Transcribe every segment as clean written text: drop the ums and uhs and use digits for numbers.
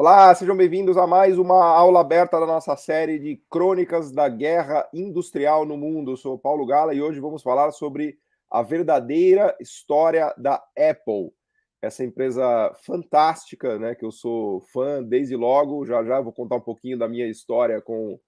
Olá, sejam bem-vindos a mais uma aula aberta da nossa série de Crônicas da Guerra Industrial no Mundo. Eu sou o Paulo Gala e hoje vamos falar sobre a verdadeira história da Apple. Essa empresa fantástica, né, que eu sou fã desde logo. Já vou contar um pouquinho da minha história com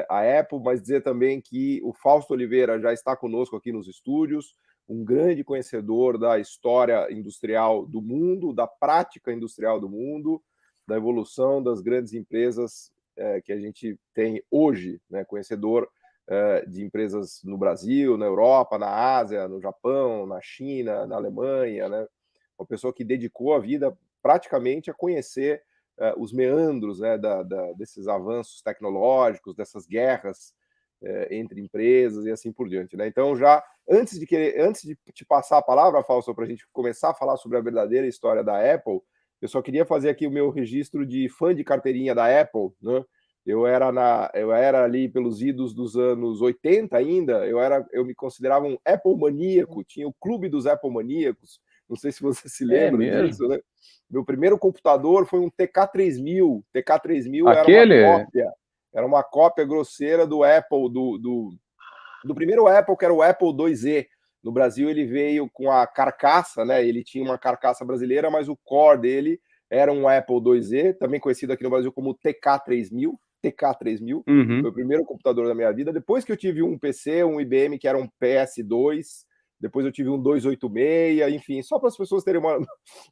a Apple, mas dizer também que o Fausto Oliveira já está conosco aqui nos estúdios, um grande conhecedor da história industrial do mundo, da prática industrial do mundo, da evolução das grandes empresas que a gente tem hoje, né? Conhecedor de empresas no Brasil, na Europa, na Ásia, no Japão, na China, na Alemanha, né? Uma pessoa que dedicou a vida praticamente a conhecer os meandros, né, desses avanços tecnológicos, dessas guerras entre empresas e assim por diante, né? Então, já antes de te passar a palavra, Fausto, para a gente começar a falar sobre a verdadeira história da Apple, eu só queria fazer aqui o meu registro de fã de carteirinha da Apple, né? Eu era ali pelos idos dos anos 80 ainda, eu me considerava um Apple maníaco, tinha o clube dos Apple maníacos, não sei se você se É lembra mesmo? disso, né? Meu primeiro computador foi um TK3000. TK3000 Aquele? era uma cópia grosseira do Apple, do primeiro Apple, que era o Apple IIe. No Brasil ele veio com a carcaça, né? Ele tinha uma carcaça brasileira, mas o core dele era um Apple IIe, também conhecido aqui no Brasil como TK3000. TK3000, foi Uhum. o primeiro computador da minha vida. Depois que eu tive um PC, um IBM que era um PS2, depois eu tive um 286, enfim, só para as pessoas terem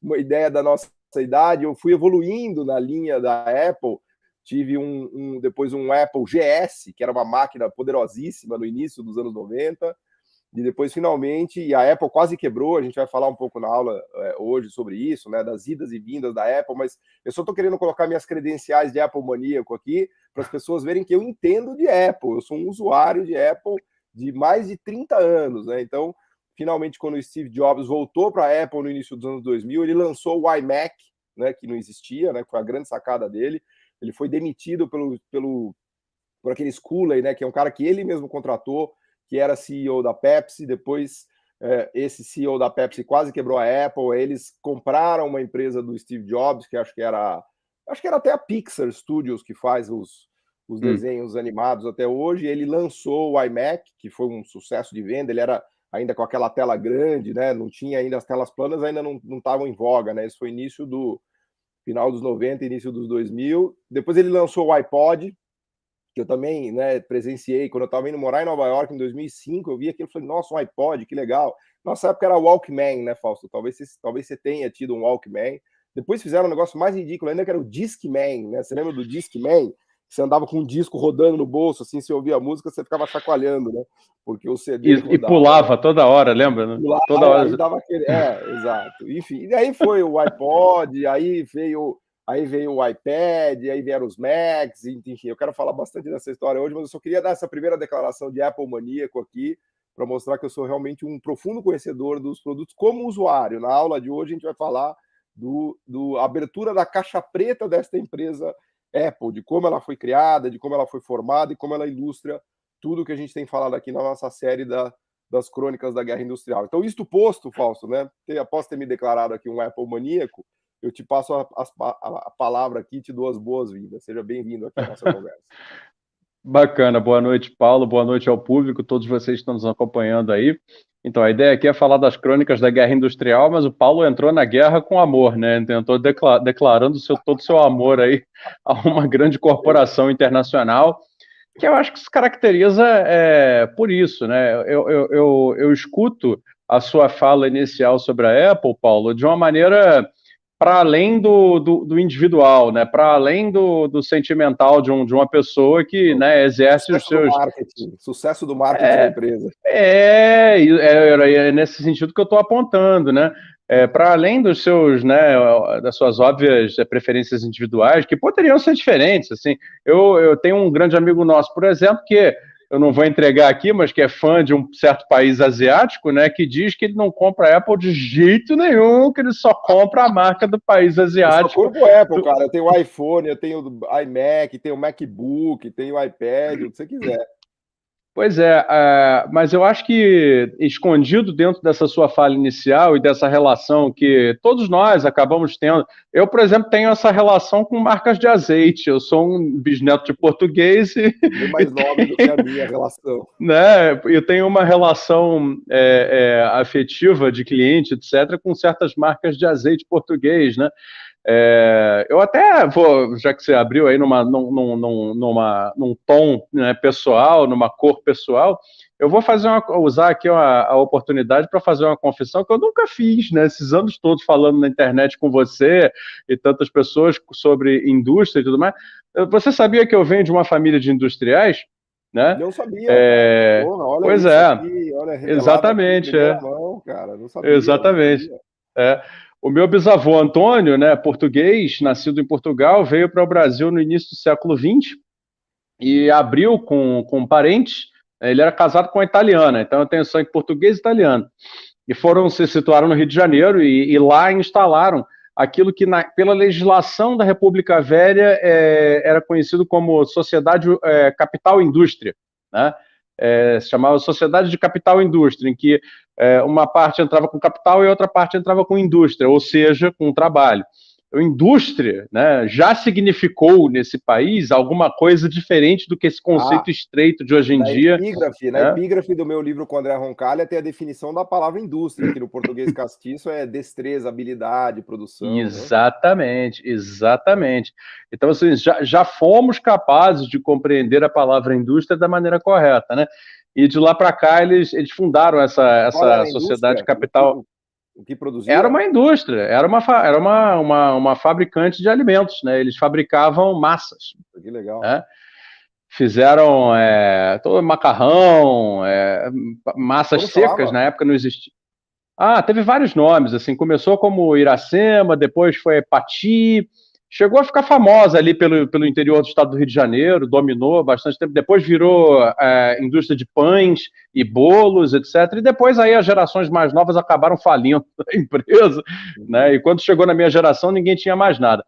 uma ideia da nossa idade, eu fui evoluindo na linha da Apple. Tive depois um Apple GS, que era uma máquina poderosíssima no início dos anos 90, e depois finalmente, e a Apple quase quebrou, a gente vai falar um pouco na aula hoje sobre isso, né, das idas e vindas da Apple, mas eu só estou querendo colocar minhas credenciais de Apple maníaco aqui, para as pessoas verem que eu entendo de Apple, eu sou um usuário de Apple de mais de 30 anos, né, então, finalmente, quando o Steve Jobs voltou para a Apple no início dos anos 2000, ele lançou o iMac, né, que não existia, né, que foi a grande sacada dele. Ele foi demitido por aquele Sculley, né, que é um cara que ele mesmo contratou, que era CEO da Pepsi. Depois, esse CEO da Pepsi quase quebrou a Apple. Eles compraram uma empresa do Steve Jobs, que acho que era até a Pixar Studios, que faz os Hum. desenhos animados até hoje. Ele lançou o iMac, que foi um sucesso de venda. Ele era ainda com aquela tela grande, né? Não tinha ainda as telas planas, ainda não estavam em voga, né? Isso foi início do final dos 90, início dos 2000. Depois ele lançou o iPod, que eu também, né, presenciei quando eu estava indo morar em Nova York em 2005. Eu vi aquilo e falei, nossa, um iPod, que legal. Nossa época era Walkman, né, Fausto? Talvez você tenha tido um Walkman. Depois fizeram um negócio mais ridículo ainda, que era o Discman, né? Você lembra do Discman? Você andava com um disco rodando no bolso, assim, você ouvia a música, você ficava chacoalhando, né? Porque o CD E rodava, né? pulava toda hora, lembra, né? Lá, Toda hora. aí dava aquele. Exato. Enfim, e aí foi o iPod, aí veio o iPad, aí vieram os Macs, enfim, eu quero falar bastante dessa história hoje, mas eu só queria dar essa primeira declaração de Apple maníaco aqui, para mostrar que eu sou realmente um profundo conhecedor dos produtos como usuário. Na aula de hoje a gente vai falar do abertura da caixa preta desta empresa Apple, de como ela foi criada, de como ela foi formada e como ela ilustra tudo que a gente tem falado aqui na nossa série das crônicas da guerra industrial. Então, isto posto, Fausto, né? Após ter me declarado aqui um Apple maníaco, eu te passo a palavra aqui e te dou as boas-vindas. Seja bem-vindo aqui à nossa conversa. Bacana. Boa noite, Paulo. Boa noite ao público, todos vocês que estão nos acompanhando aí. Então, a ideia aqui é falar das crônicas da guerra industrial, mas o Paulo entrou na guerra com amor, né? Entrou declarando todo o seu amor aí a uma grande corporação internacional, que eu acho que se caracteriza por isso, né? Eu escuto a sua fala inicial sobre a Apple, Paulo, de uma maneira para além do individual, né? Para além do sentimental de uma pessoa que, né, exerce os seus. Sucesso do marketing da empresa. É nesse sentido que eu estou apontando, né? Para além dos seus, né, das suas óbvias preferências individuais, que poderiam ser diferentes, assim, eu tenho um grande amigo nosso, por exemplo, que eu não vou entregar aqui, mas que é fã de um certo país asiático, né, que diz que ele não compra Apple de jeito nenhum, que ele só compra a marca do país Eu só asiático. curvo Apple, cara. Eu tenho o iPhone, eu tenho o iMac, tenho o MacBook, tenho o iPad, o que você quiser. Pois é, mas eu acho que escondido dentro dessa sua fala inicial e dessa relação que todos nós acabamos tendo, eu, por exemplo, tenho essa relação com marcas de azeite. Eu sou um bisneto de português Bem mais nobre do que a minha relação. né, eu tenho uma relação afetiva de cliente, etc., com certas marcas de azeite português, né? Eu até vou, já que você abriu aí num tom, né, pessoal, numa cor pessoal, eu vou usar aqui a oportunidade para fazer uma confissão que eu nunca fiz, né? Esses anos todos falando na internet com você e tantas pessoas sobre indústria e tudo mais. Você sabia que eu venho de uma família de industriais? Né? Não sabia, cara. Porra, olha Pois isso é, aqui, olha, revelado aqui em exatamente, primeira mão, cara. Não sabia, exatamente. não sabia. O meu bisavô Antônio, né, português, nascido em Portugal, veio para o Brasil no início do século XX e abriu com parentes. Ele era casado com uma italiana, então eu tenho sangue português e italiano. E se situaram no Rio de Janeiro e lá instalaram aquilo que, pela legislação da República Velha, era conhecido como Sociedade Capital Indústria, né? Se chamava Sociedade de Capital Indústria, em que uma parte entrava com capital e outra parte entrava com indústria, ou seja, com trabalho. A indústria, né, já significou nesse país alguma coisa diferente do que esse conceito estreito de hoje em dia. Na epígrafe do meu livro com André Roncalha tem a definição da palavra indústria, que no português castiço é destreza, habilidade, produção. Exatamente, né? Exatamente. Então, assim, já fomos capazes de compreender a palavra indústria da maneira correta, né? E de lá para cá eles fundaram essa sociedade capital. O que produzia? Era uma indústria, era uma fabricante de alimentos, né? Eles fabricavam massas. Que legal. Né? Fizeram todo macarrão, massas secas, na época não existia. Teve vários nomes, assim, começou como Iracema, depois foi Pati, chegou a ficar famosa ali pelo interior do estado do Rio de Janeiro, dominou bastante tempo, depois virou indústria de pães e bolos, etc. E depois aí as gerações mais novas acabaram falindo a empresa, né? E quando chegou na minha geração, ninguém tinha mais nada.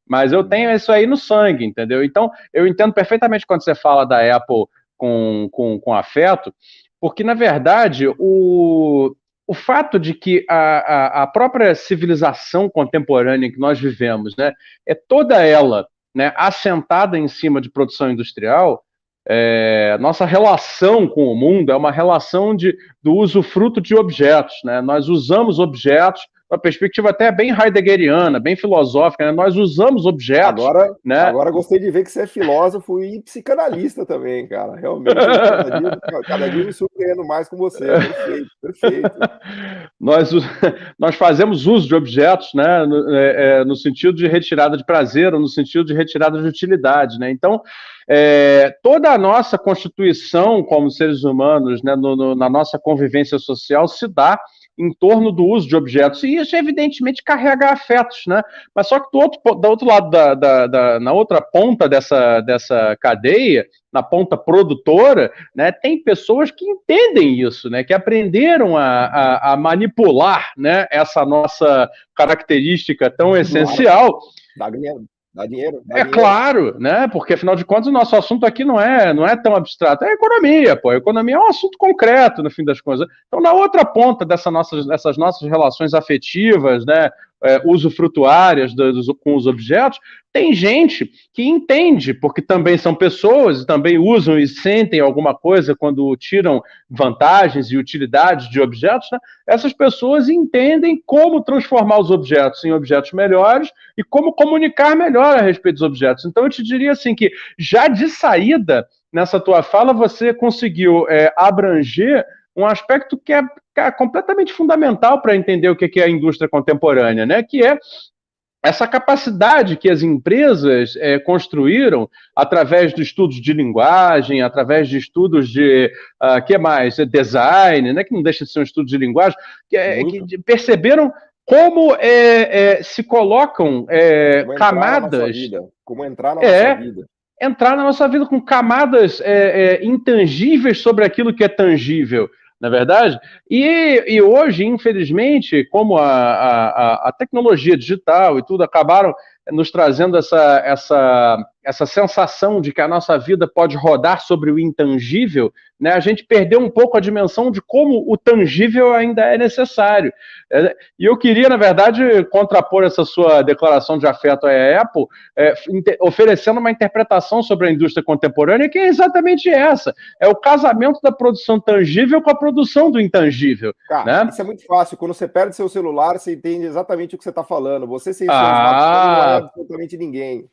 Mas eu tenho isso aí no sangue, entendeu? Então, eu entendo perfeitamente quando você fala da Apple com afeto, porque, na verdade, o fato de que a própria civilização contemporânea em que nós vivemos, né, é toda ela, né, assentada em cima de produção industrial, nossa relação com o mundo é uma relação do usufruto de objetos. Né? Nós usamos objetos, uma perspectiva até bem heideggeriana, bem filosófica, né? Nós usamos objetos. Agora gostei de ver que você é filósofo e psicanalista também, cara. Realmente, cada dia me surpreendo mais com você. Perfeito, perfeito. Nós fazemos uso de objetos, né? No sentido de retirada de prazer, ou no sentido de retirada de utilidade. Né? Então, toda a nossa constituição como seres humanos, né, na nossa convivência social, se dá em torno do uso de objetos, e isso evidentemente carrega afetos, né? Mas só que do outro lado, na outra ponta dessa cadeia, na ponta produtora, né, tem pessoas que entendem isso, né, que aprenderam a manipular, né, essa nossa característica tão essencial. Dá dinheiro. Claro, né? Porque afinal de contas o nosso assunto aqui não é tão abstrato, é economia, pô. A economia é um assunto concreto, no fim das contas. Então, na outra ponta dessas nossas relações afetivas, né, usufrutuárias com os objetos, tem gente que entende, porque também são pessoas, e também usam e sentem alguma coisa quando tiram vantagens e utilidades de objetos, né? Essas pessoas entendem como transformar os objetos em objetos melhores e como comunicar melhor a respeito dos objetos. Então, eu te diria assim que, já de saída, nessa tua fala, você conseguiu abranger um aspecto que é completamente fundamental para entender o que é a indústria contemporânea, né? Que é essa capacidade que as empresas construíram através de estudos de linguagem, através de estudos de que mais? Design, né? Que não deixa de ser um estudo de linguagem, que perceberam como se colocam camadas. Como entrar na nossa vida. Entrar na nossa vida com camadas intangíveis sobre aquilo que é tangível. Na verdade? E hoje, infelizmente, como a tecnologia digital e tudo acabaram nos trazendo essa essa sensação de que a nossa vida pode rodar sobre o intangível, né, a gente perdeu um pouco a dimensão de como o tangível ainda é necessário. E eu queria, na verdade, contrapor essa sua declaração de afeto à Apple, oferecendo uma interpretação sobre a indústria contemporânea, que é exatamente essa. É o casamento da produção tangível com a produção do intangível. Cara, Né? isso é muito fácil. Quando você perde seu celular, você entende exatamente o que você está falando. Você sem seu smartphone não é absolutamente ninguém.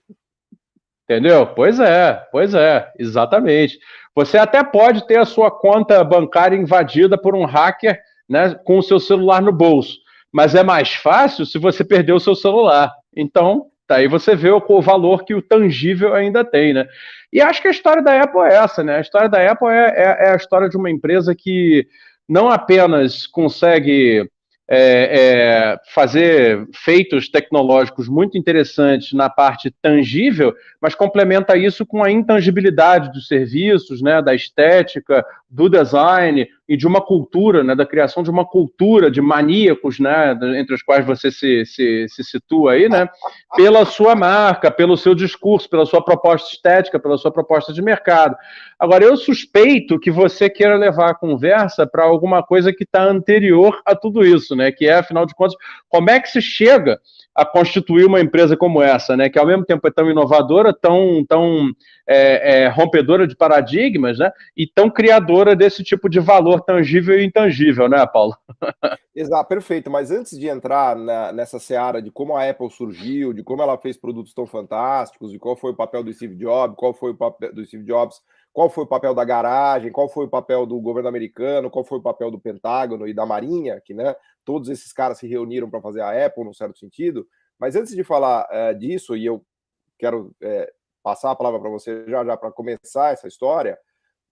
Entendeu? Pois é, exatamente. Você até pode ter a sua conta bancária invadida por um hacker, né, com o seu celular no bolso, mas é mais fácil se você perder o seu celular. Então, daí você vê o valor que o tangível ainda tem, né? E acho que a história da Apple é essa, né? A história da Apple é a história de uma empresa que não apenas consegue fazer feitos tecnológicos muito interessantes na parte tangível, mas complementa isso com a intangibilidade dos serviços, né, da estética, do design e de uma cultura, né, da criação de uma cultura de maníacos, né, entre os quais você se situa aí, né, pela sua marca, pelo seu discurso, pela sua proposta estética, pela sua proposta de mercado. Agora, eu suspeito que você queira levar a conversa para alguma coisa que está anterior a tudo isso, né, que é, afinal de contas, como é que se chega a constituir uma empresa como essa, né, que ao mesmo tempo é tão inovadora, tão rompedora de paradigmas, né, e tão criadora desse tipo de valor tangível e intangível, né, Paulo? Exato, perfeito. Mas antes de entrar nessa seara de como a Apple surgiu, de como ela fez produtos tão fantásticos, de qual foi o papel do Steve Jobs, qual foi o papel da garagem, qual foi o papel do governo americano, qual foi o papel do Pentágono e da Marinha, que, né, todos esses caras se reuniram para fazer a Apple, num certo sentido. Mas antes de falar disso, e eu quero passar a palavra para você já para começar essa história,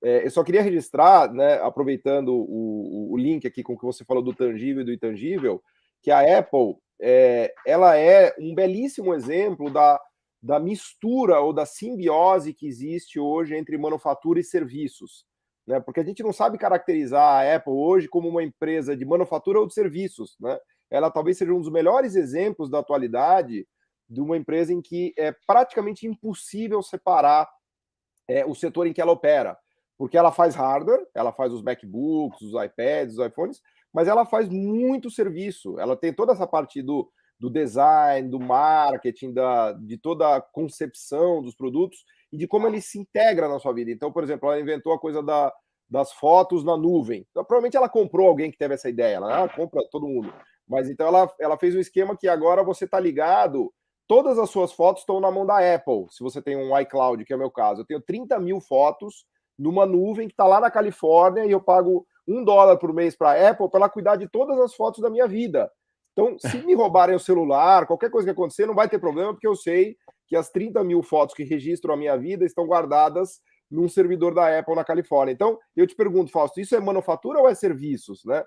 eu só queria registrar, né, aproveitando o link aqui com o que você falou do tangível e do intangível, que a Apple ela é um belíssimo exemplo da mistura ou da simbiose que existe hoje entre manufatura e serviços, né? Porque a gente não sabe caracterizar a Apple hoje como uma empresa de manufatura ou de serviços, né? Ela talvez seja um dos melhores exemplos da atualidade de uma empresa em que é praticamente impossível separar o setor em que ela opera, porque ela faz hardware, ela faz os MacBooks, os iPads, os iPhones, mas ela faz muito serviço. Ela tem toda essa parte do design, do marketing, de toda a concepção dos produtos e de como ele se integra na sua vida. Então, por exemplo, ela inventou a coisa das fotos na nuvem. Então, provavelmente ela comprou alguém que teve essa ideia. Ela compra todo mundo. Mas então ela fez um esquema que agora você está ligado. Todas as suas fotos estão na mão da Apple. Se você tem um iCloud, que é o meu caso, eu tenho 30 mil fotos numa nuvem que está lá na Califórnia e eu pago $1 por mês para a Apple para ela cuidar de todas as fotos da minha vida. Então, se me roubarem o celular, qualquer coisa que acontecer, não vai ter problema, porque eu sei que as 30 mil fotos que registram a minha vida estão guardadas num servidor da Apple na Califórnia. Então, eu te pergunto, Fausto, isso é manufatura ou é serviços, né?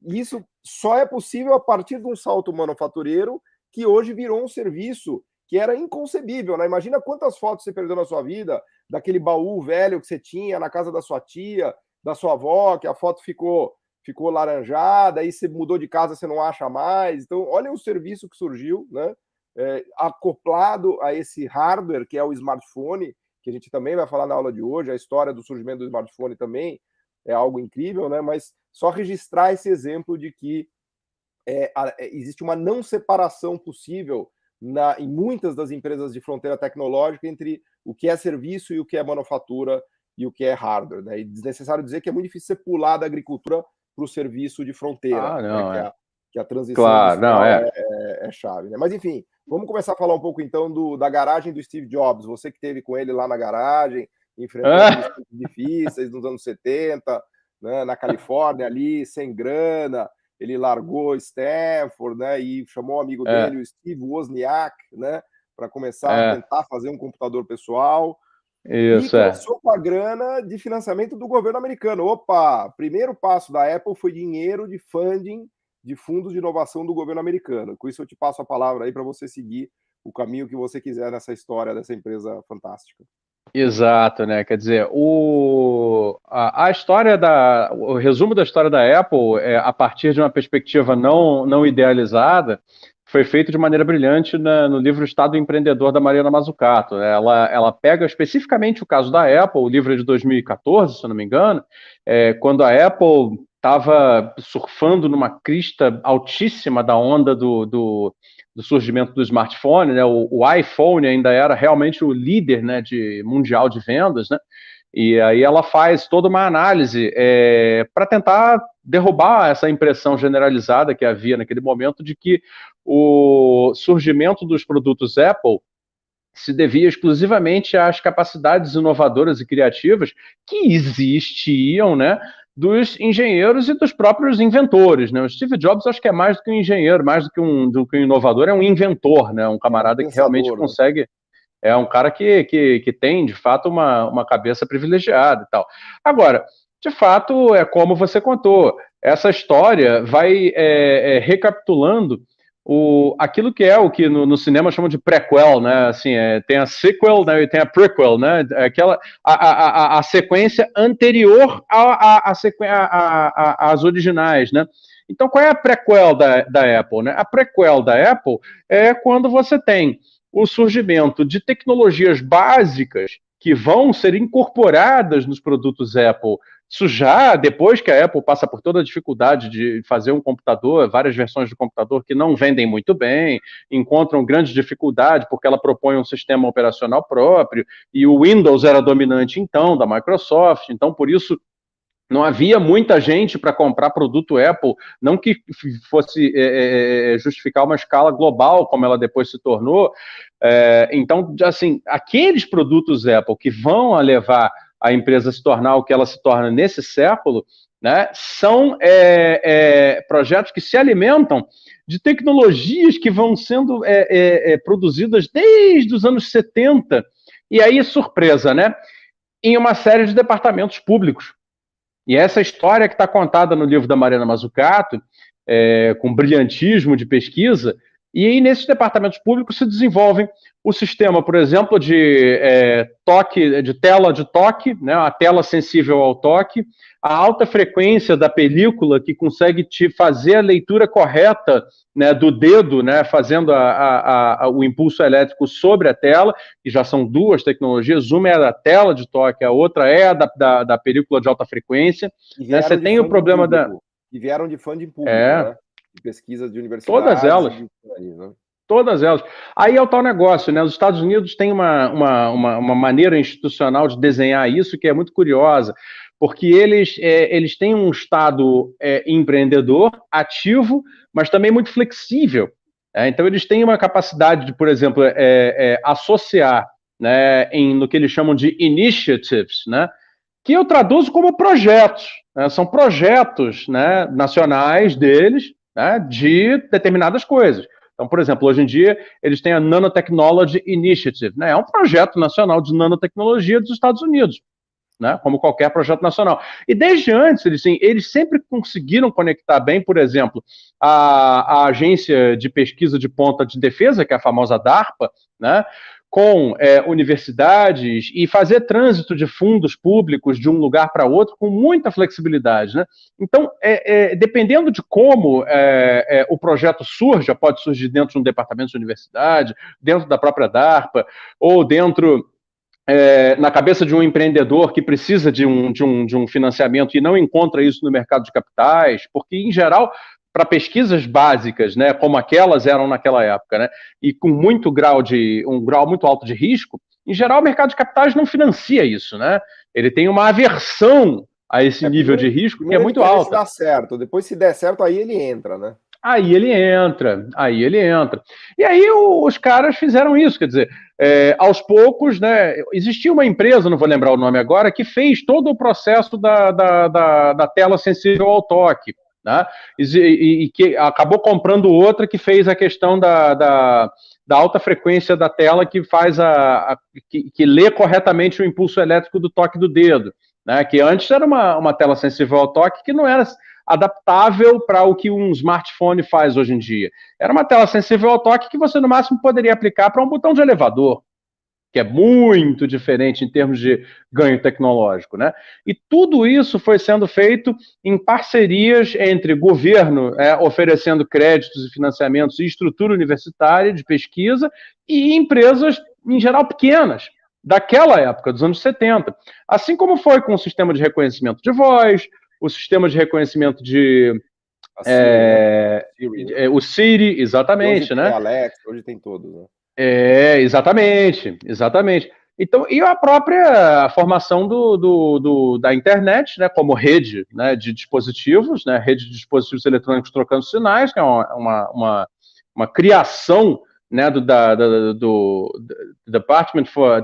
Isso só é possível a partir de um salto manufatureiro que hoje virou um serviço que era inconcebível, né? Imagina quantas fotos você perdeu na sua vida, daquele baú velho que você tinha na casa da sua tia, da sua avó, que a foto ficou laranjada, aí você mudou de casa, você não acha mais. Então, olha o serviço que surgiu, né? Acoplado a esse hardware que é o smartphone, que a gente também vai falar na aula de hoje, a história do surgimento do smartphone também é algo incrível, né? Mas só registrar esse exemplo de que existe uma não separação possível em muitas das empresas de fronteira tecnológica entre o que é serviço e o que é manufatura e o que é hardware, né? E desnecessário dizer que é muito difícil você pular da agricultura para o serviço de fronteira, não, né? Que a transição claro, industrial não, é chave, né? Mas enfim, vamos começar a falar um pouco então da garagem do Steve Jobs. Você que esteve com ele lá na garagem, enfrentando tempos difíceis nos anos 70, né? Na Califórnia ali, sem grana. Ele largou Stanford, né, e chamou o amigo dele, o Steve Wozniak, né, para começar a tentar fazer um computador pessoal. Isso, e começou com a grana de financiamento do governo americano. Opa, primeiro passo da Apple foi dinheiro de funding de fundos de inovação do governo americano. Com isso eu te passo a palavra aí para você seguir o caminho que você quiser nessa história dessa empresa fantástica. Exato, né? Quer dizer, a história o resumo da história da Apple, a partir de uma perspectiva não idealizada, foi feito de maneira brilhante no livro Estado Empreendedor da Mariana Mazzucato. Ela pega especificamente o caso da Apple, o livro é de 2014, se eu não me engano, quando a Apple estava surfando numa crista altíssima da onda do surgimento do smartphone, né? O iPhone ainda era realmente o líder, né, mundial de vendas, né? E aí ela faz toda uma análise para tentar derrubar essa impressão generalizada que havia naquele momento de que o surgimento dos produtos Apple se devia exclusivamente às capacidades inovadoras e criativas que existiam, né, dos engenheiros e dos próprios inventores, né? O Steve Jobs acho que é mais do que um engenheiro, mais do que um inovador, é um inventor, né? Um camarada que realmente consegue... Né? É um cara que tem, de fato, uma cabeça privilegiada e tal. Agora, de fato, é como você contou, essa história vai recapitulando aquilo que é o que no cinema chamam de prequel, né? Assim, tem a sequel, né, e tem a prequel, né? A sequência anterior às originais, né? Então, qual é a prequel da Apple, né? A prequel da Apple é quando você tem o surgimento de tecnologias básicas que vão ser incorporadas nos produtos Apple. Isso já depois que a Apple passa por toda a dificuldade de fazer um computador, várias versões de computador que não vendem muito bem, encontram grande dificuldade porque ela propõe um sistema operacional próprio, e o Windows era dominante então da Microsoft, então por isso não havia muita gente para comprar produto Apple, não que fosse justificar uma escala global, como ela depois se tornou. Então, assim, aqueles produtos Apple que vão levar a empresa a se tornar o que ela se torna nesse século, né, são projetos que se alimentam de tecnologias que vão sendo produzidas desde os anos 70, e aí, surpresa, né, em uma série de departamentos públicos. E essa história que está contada no livro da Mariana Mazzucato, com brilhantismo de pesquisa, e aí nesses departamentos públicos se desenvolvem o sistema, por exemplo, de tela de toque, né, a tela sensível ao toque, a alta frequência da película que consegue te fazer a leitura correta, né, do dedo, né, fazendo o impulso elétrico sobre a tela, que já são duas tecnologias, uma é a da tela de toque, a outra é a da película de alta frequência. Né, você tem o problema E vieram de funding público, né? De pesquisas de universidades. Todas elas. Todas elas. Aí é o tal negócio, né? Os Estados Unidos têm uma maneira institucional de desenhar isso que é muito curiosa, porque eles têm um Estado empreendedor, ativo, mas também muito flexível. Então, eles têm uma capacidade de, por exemplo, associar, né, no que eles chamam de initiatives, né, que eu traduzo como projetos. Né, são projetos, né, nacionais deles, né, de determinadas coisas. Então, por exemplo, hoje em dia, eles têm a Nanotechnology Initiative, né, é um projeto nacional de nanotecnologia dos Estados Unidos, né, como qualquer projeto nacional. E desde antes, eles sempre conseguiram conectar bem, por exemplo, a agência de pesquisa de ponta de defesa, que é a famosa DARPA, né, com universidades e fazer trânsito de fundos públicos de um lugar para outro com muita flexibilidade. Né? Então, dependendo de como o projeto surja, pode surgir dentro de um departamento de universidade, dentro da própria DARPA, ou dentro... na cabeça de um empreendedor que precisa de um financiamento e não encontra isso no mercado de capitais, porque, em geral, para pesquisas básicas, né, como aquelas eram naquela época, né, e com um grau muito alto de risco, em geral, o mercado de capitais não financia isso, né? Ele tem uma aversão a esse nível de risco que é muito alto. Se dá certo, depois se der certo, aí ele entra, né? Aí ele entra. E aí os caras fizeram isso, quer dizer, aos poucos, né, existia uma empresa, não vou lembrar o nome agora, que fez todo o processo da tela sensível ao toque, né, e que acabou comprando outra que fez a questão da alta frequência da tela que faz que lê corretamente o impulso elétrico do toque do dedo, né, que antes era uma tela sensível ao toque que não era adaptável para o que um smartphone faz hoje em dia. Era uma tela sensível ao toque que você, no máximo, poderia aplicar para um botão de elevador. que é muito diferente em termos de ganho tecnológico, né? E tudo isso foi sendo feito em parcerias entre governo, oferecendo créditos e financiamentos e estrutura universitária de pesquisa, e empresas, em geral, pequenas, daquela época, dos anos 70. Assim como foi com o sistema de reconhecimento de voz, o sistema de reconhecimento de... Siri, né? Siri, né? o Siri, E hoje exatamente, tem né? Alexa, hoje tem todos, né? Exatamente, exatamente. Então, e a própria formação da internet, né, como rede, né, de dispositivos, né, rede de dispositivos eletrônicos trocando sinais, que é uma criação, né, do Department for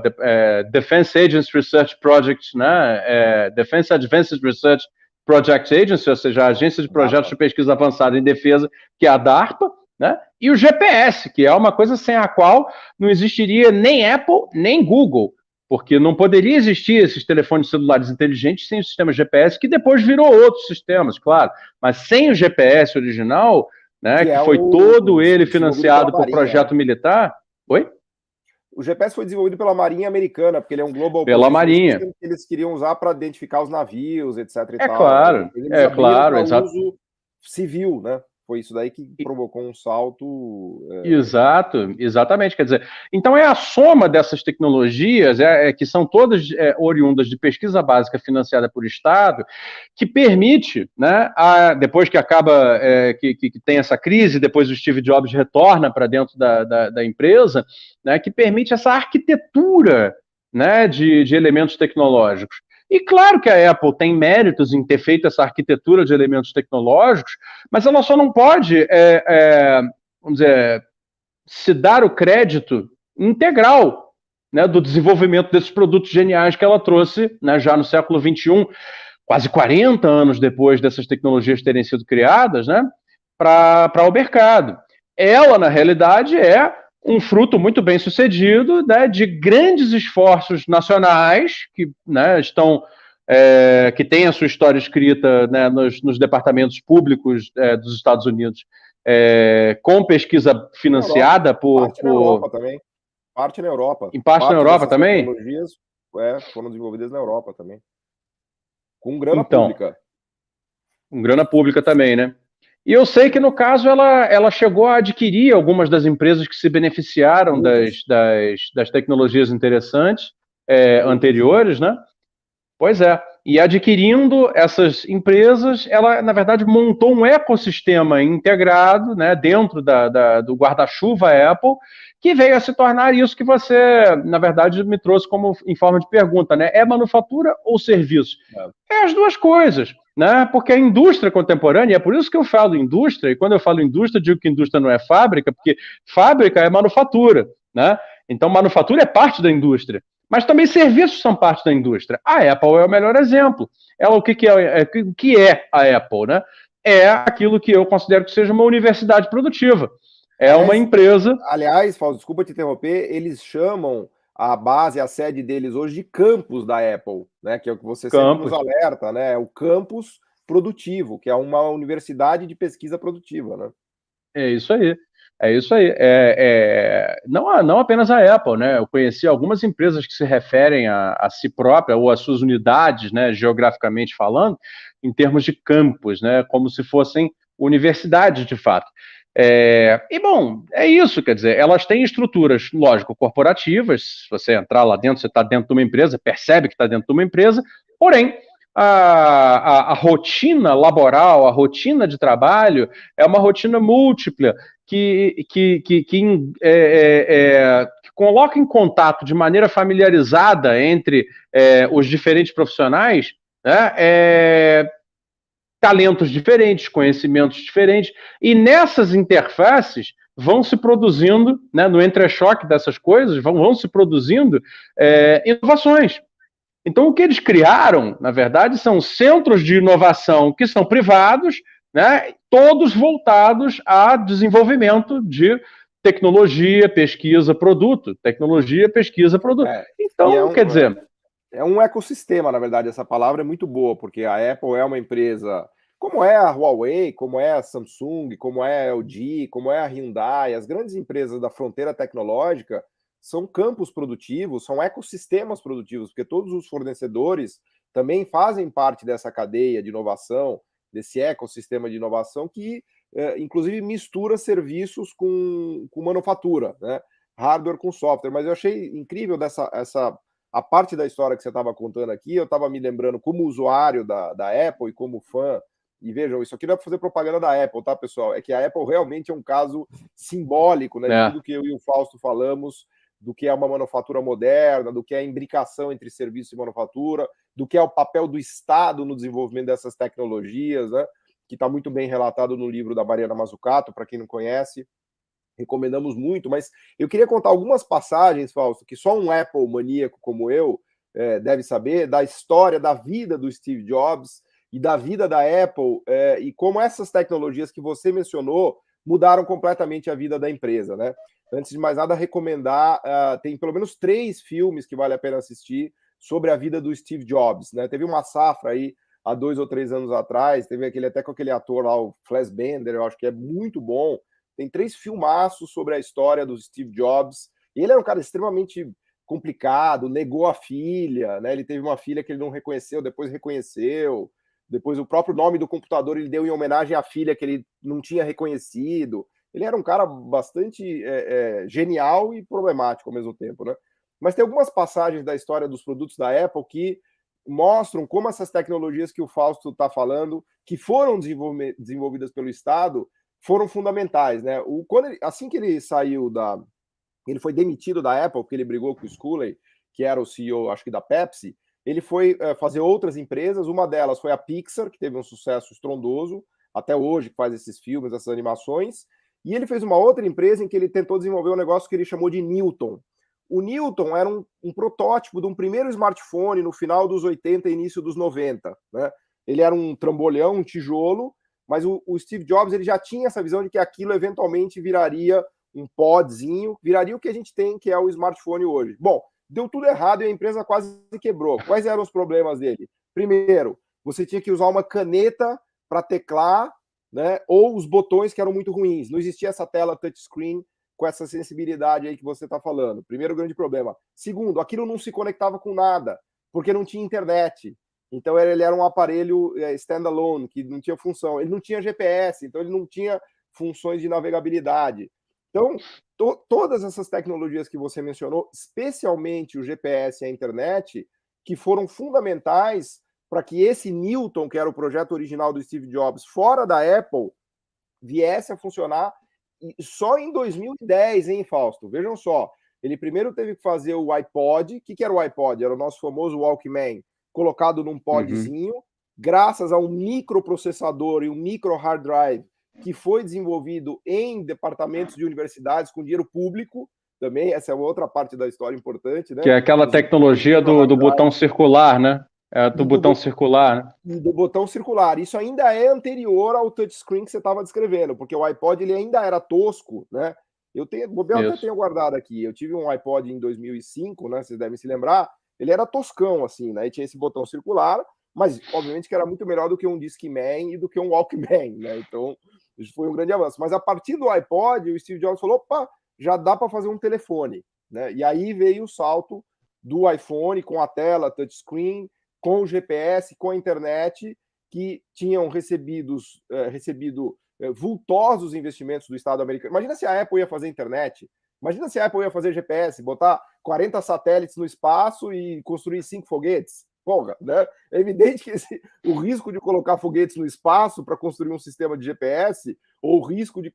Defense Agency Research Project, né, Defense Advanced Research Project Agency, ou seja, a Agência de Projetos de Pesquisa Avançada em Defesa, que é a DARPA, né? E o GPS, que é uma coisa sem a qual não existiria nem Apple, nem Google, porque não poderia existir esses telefones celulares inteligentes sem o sistema GPS, que depois virou outros sistemas, claro, mas sem o GPS original, né, que foi todo ele financiado por projeto militar. Oi? O GPS foi desenvolvido pela Marinha Americana, porque ele é um Global Pela Position Marinha. System que eles queriam usar para identificar os navios, etc. E tal. Claro, Eles abriram para exato. uso civil, né? Foi isso daí que provocou um salto. Exato, exatamente. Quer dizer, então é a soma dessas tecnologias, que são todas oriundas de pesquisa básica financiada por Estado, que permite, né, depois que acaba, que tem essa crise, depois o Steve Jobs retorna para dentro da empresa, né, que permite essa arquitetura, né, de elementos tecnológicos. E claro que a Apple tem méritos em ter feito essa arquitetura de elementos tecnológicos, mas ela só não pode, vamos dizer, se dar o crédito integral, né, do desenvolvimento desses produtos geniais que ela trouxe, né, já no século XXI, quase 40 anos depois dessas tecnologias terem sido criadas, né, para o mercado. Ela, na realidade, é um fruto muito bem sucedido, né, de grandes esforços nacionais que, né, estão que têm a sua história escrita, né, nos departamentos públicos dos Estados Unidos, com pesquisa financiada Parte na Europa também. Parte na Europa. Em parte na Europa também? Tecnologias foram desenvolvidas na Europa também. Com grana pública. Com grana pública também, né? E eu sei que, no caso, ela chegou a adquirir algumas das empresas que se beneficiaram das tecnologias interessantes anteriores, né? Pois é. E adquirindo essas empresas, ela, na verdade, montou um ecossistema integrado, né, dentro do guarda-chuva Apple, que veio a se tornar isso que você, na verdade, me trouxe como em forma de pergunta, né? É manufatura ou serviço? É as duas coisas, né? Porque a indústria contemporânea, é por isso que eu falo indústria, e quando eu falo indústria, digo que indústria não é fábrica, porque fábrica é manufatura, né? Então, manufatura é parte da indústria. Mas também serviços são parte da indústria. A Apple é o melhor exemplo. O que é a Apple, né? É aquilo que eu considero que seja uma universidade produtiva. Uma empresa... Aliás, Fausto, desculpa te interromper, eles chamam a base, a sede deles hoje de campus da Apple, né? Que é o que você sempre nos alerta, né? O campus produtivo, que é uma universidade de pesquisa produtiva, né? É isso aí. É isso aí. Não apenas a Apple, né? Eu conheci algumas empresas que se referem a si própria ou às suas unidades, né, geograficamente falando, em termos de campus, né, como se fossem universidades de fato. Bom, é isso, quer dizer, elas têm estruturas, lógico, corporativas. Se você entrar lá dentro, você está dentro de uma empresa, percebe que está dentro de uma empresa, porém, a rotina laboral, a rotina de trabalho é uma rotina múltipla que coloca em contato de maneira familiarizada entre os diferentes profissionais, né, talentos diferentes, conhecimentos diferentes, e nessas interfaces vão se produzindo, né, no entrechoque dessas coisas, vão se produzindo inovações. Então, o que eles criaram, na verdade, são centros de inovação que são privados, né, todos voltados a desenvolvimento de tecnologia, pesquisa, produto. Tecnologia, pesquisa, produto. Então, quer dizer... É um ecossistema, na verdade, essa palavra é muito boa, porque a Apple é uma empresa, como é a Huawei, como é a Samsung, como é a LG, como é a Hyundai, as grandes empresas da fronteira tecnológica, são campos produtivos, são ecossistemas produtivos, porque todos os fornecedores também fazem parte dessa cadeia de inovação, desse ecossistema de inovação que, inclusive, mistura serviços com manufatura, né? Hardware com software. Mas eu achei incrível a parte da história que você estava contando aqui. Eu estava me lembrando como usuário da Apple e como fã. E vejam, isso aqui não é para fazer propaganda da Apple, tá, pessoal? É que a Apple realmente é um caso simbólico, né, de tudo que eu e o Fausto falamos, do que é uma manufatura moderna, do que é a imbricação entre serviço e manufatura, do que é o papel do Estado no desenvolvimento dessas tecnologias, né, que está muito bem relatado no livro da Mariana Mazzucato, para quem não conhece, recomendamos muito, mas eu queria contar algumas passagens, Fausto, que só um Apple maníaco como eu deve saber, da história, da vida do Steve Jobs e da vida da Apple, e como essas tecnologias que você mencionou mudaram completamente a vida da empresa, né? Antes de mais nada, recomendar, tem pelo menos 3 filmes que vale a pena assistir sobre a vida do Steve Jobs, né? Teve uma safra aí há 2 ou 3 anos atrás, teve até com aquele ator lá, o Fassbender, eu acho que é muito bom. Tem 3 filmaços sobre a história do Steve Jobs. Ele era um cara extremamente complicado, negou a filha, né? Ele teve uma filha que ele não reconheceu, depois reconheceu. Depois o próprio nome do computador ele deu em homenagem à filha que ele não tinha reconhecido. Ele era um cara bastante genial e problemático ao mesmo tempo, né? Mas tem algumas passagens da história dos produtos da Apple que mostram como essas tecnologias que o Fausto está falando, que foram desenvolvidas pelo Estado, foram fundamentais, né? Assim que ele saiu ele foi demitido da Apple, porque ele brigou com o Sculley, que era o CEO, acho que da Pepsi. Ele foi fazer outras empresas, uma delas foi a Pixar, que teve um sucesso estrondoso, até hoje, que faz esses filmes, essas animações, e ele fez uma outra empresa em que ele tentou desenvolver um negócio que ele chamou de Newton. O Newton era um protótipo de um primeiro smartphone no final dos 80 e início dos 90, né? Ele era um trambolhão, um tijolo, mas o Steve Jobs ele já tinha essa visão de que aquilo eventualmente viraria um podzinho, viraria o que a gente tem, que é o smartphone hoje. Bom, deu tudo errado e a empresa quase quebrou. Quais eram os problemas dele? Primeiro, você tinha que usar uma caneta para teclar, né? Ou os botões que eram muito ruins. Não existia essa tela touchscreen com essa sensibilidade aí que você está falando. Primeiro grande problema. Segundo, aquilo não se conectava com nada, porque não tinha internet. Então ele era um aparelho standalone, que não tinha função. Ele não tinha GPS, então ele não tinha funções de navegabilidade. Então, todas essas tecnologias que você mencionou, especialmente o GPS e a internet, que foram fundamentais para que esse Newton, que era o projeto original do Steve Jobs, fora da Apple, viesse a funcionar só em 2010, hein, Fausto? Vejam só. Ele primeiro teve que fazer o iPod. O que era o iPod? Era o nosso famoso Walkman, colocado num podzinho, graças a um microprocessador e um micro hard drive que foi desenvolvido em departamentos de universidades com dinheiro público, também, essa é outra parte da história importante, né? Que é aquela tecnologia do botão circular, né? Do botão circular. Do botão circular. Isso ainda é anterior ao touchscreen que você estava descrevendo, porque o iPod ele ainda era tosco, né? Eu até tenho guardado aqui. Eu tive um iPod em 2005, né? Vocês devem se lembrar. Ele era toscão, assim, né? E tinha esse botão circular, mas obviamente que era muito melhor do que um Discman e do que um Walkman, né? Então, isso foi um grande avanço. Mas a partir do iPod, o Steve Jobs falou: opa, já dá para fazer um telefone, né? E aí veio o salto do iPhone com a tela touchscreen, com o GPS, com a internet, que tinham recebido vultosos investimentos do Estado americano. Imagina se a Apple ia fazer internet, imagina se a Apple ia fazer GPS, botar 40 satélites no espaço e construir 5 foguetes. Porra, né? É evidente que o risco de colocar foguetes no espaço para construir um sistema de GPS, ou o risco de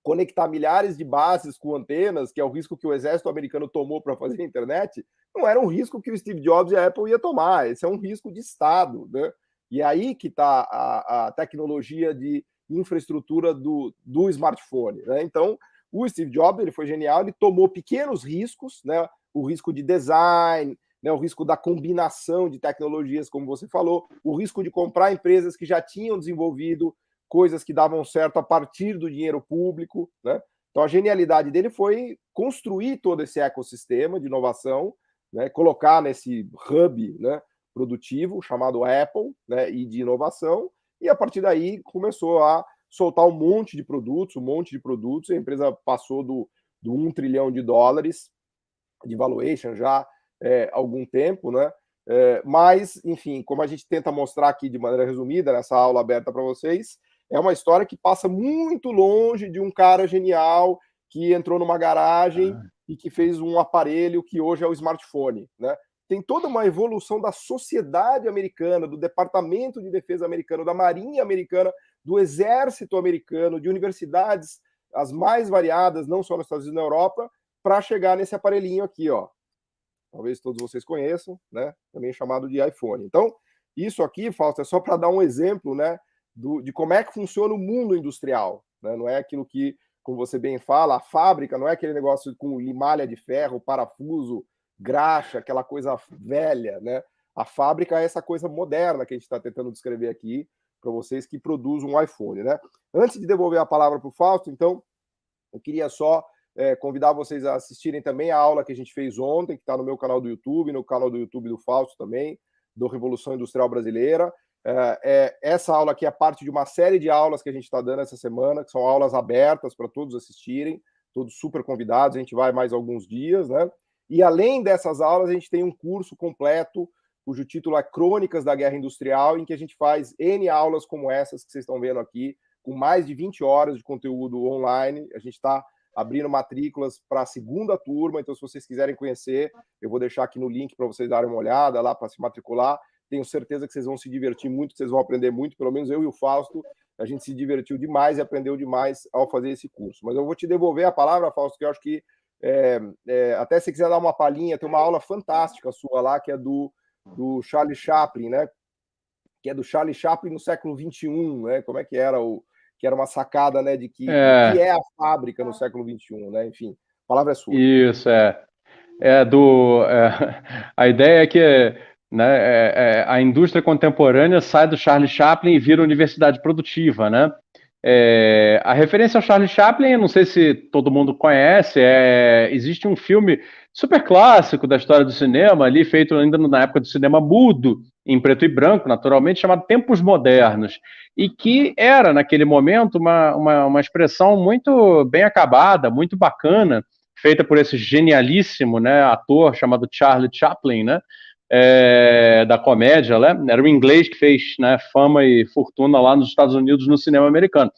conectar milhares de bases com antenas, que é o risco que o exército americano tomou para fazer a internet, não era um risco que o Steve Jobs e a Apple ia tomar. Esse é um risco de Estado, né? E aí que está a tecnologia de infraestrutura do smartphone, né? Então, o Steve Jobs ele foi genial, ele tomou pequenos riscos, né? O risco de design, né? O risco da combinação de tecnologias, como você falou, o risco de comprar empresas que já tinham desenvolvido coisas que davam certo a partir do dinheiro público, né? Então a genialidade dele foi construir todo esse ecossistema de inovação, né? Colocar nesse hub, né, produtivo chamado Apple, né, e de inovação, e a partir daí começou a soltar um monte de produtos, e a empresa passou do $1 trilhão de valuation já há algum tempo, né? Mas, enfim, como a gente tenta mostrar aqui de maneira resumida nessa aula aberta para vocês, é uma história que passa muito longe de um cara genial que entrou numa garagem e que fez um aparelho que hoje é o smartphone, né? Tem toda uma evolução da sociedade americana, do Departamento de Defesa americano, da Marinha americana, do Exército americano, de universidades as mais variadas, não só nos Estados Unidos e na Europa, para chegar nesse aparelhinho aqui, ó. Talvez todos vocês conheçam, né? Também chamado de iPhone. Então, isso aqui, Fausto, é só para dar um exemplo, né, de como é que funciona o mundo industrial, né? Não é aquilo que, como você bem fala, a fábrica não é aquele negócio com malha de ferro, parafuso, graxa, aquela coisa velha, né? A fábrica é essa coisa moderna que a gente está tentando descrever aqui para vocês, que produz um iPhone, né? Antes de devolver a palavra para o Fausto, então, eu queria só convidar vocês a assistirem também a aula que a gente fez ontem, que está no meu canal do YouTube, no canal do YouTube do Fausto também, do Revolução Industrial Brasileira. Essa aula aqui é parte de uma série de aulas que a gente está dando essa semana, que são aulas abertas para todos assistirem, todos super convidados, a gente vai mais alguns dias, né? E além dessas aulas, a gente tem um curso completo, cujo título é Crônicas da Guerra Industrial, em que a gente faz N aulas como essas que vocês estão vendo aqui, com mais de 20 horas de conteúdo online. A gente está abrindo matrículas para a segunda turma, então se vocês quiserem conhecer, eu vou deixar aqui no link para vocês darem uma olhada lá para se matricular. Tenho certeza que vocês vão se divertir muito, que vocês vão aprender muito, pelo menos eu e o Fausto, a gente se divertiu demais e aprendeu demais ao fazer esse curso. Mas eu vou te devolver a palavra, Fausto, que eu acho que até se quiser dar uma palhinha, tem uma aula fantástica sua lá, que é do Charlie Chaplin, né? Que é do Charlie Chaplin no século XXI, né? Como é que era que era uma sacada, né, de que é a fábrica no século XXI, né? Enfim, a palavra é sua. Isso, a ideia é que, né, a indústria contemporânea sai do Charlie Chaplin e vira universidade produtiva, né? A referência ao Charlie Chaplin, não sei se todo mundo conhece, existe um filme super clássico da história do cinema, ali feito ainda na época do cinema mudo, em preto e branco, naturalmente, chamado Tempos Modernos, e que era, naquele momento, uma expressão muito bem acabada, muito bacana, feita por esse genialíssimo, né, ator chamado Charlie Chaplin, né, da comédia, né? Era um inglês que fez, né, fama e fortuna lá nos Estados Unidos no cinema americano.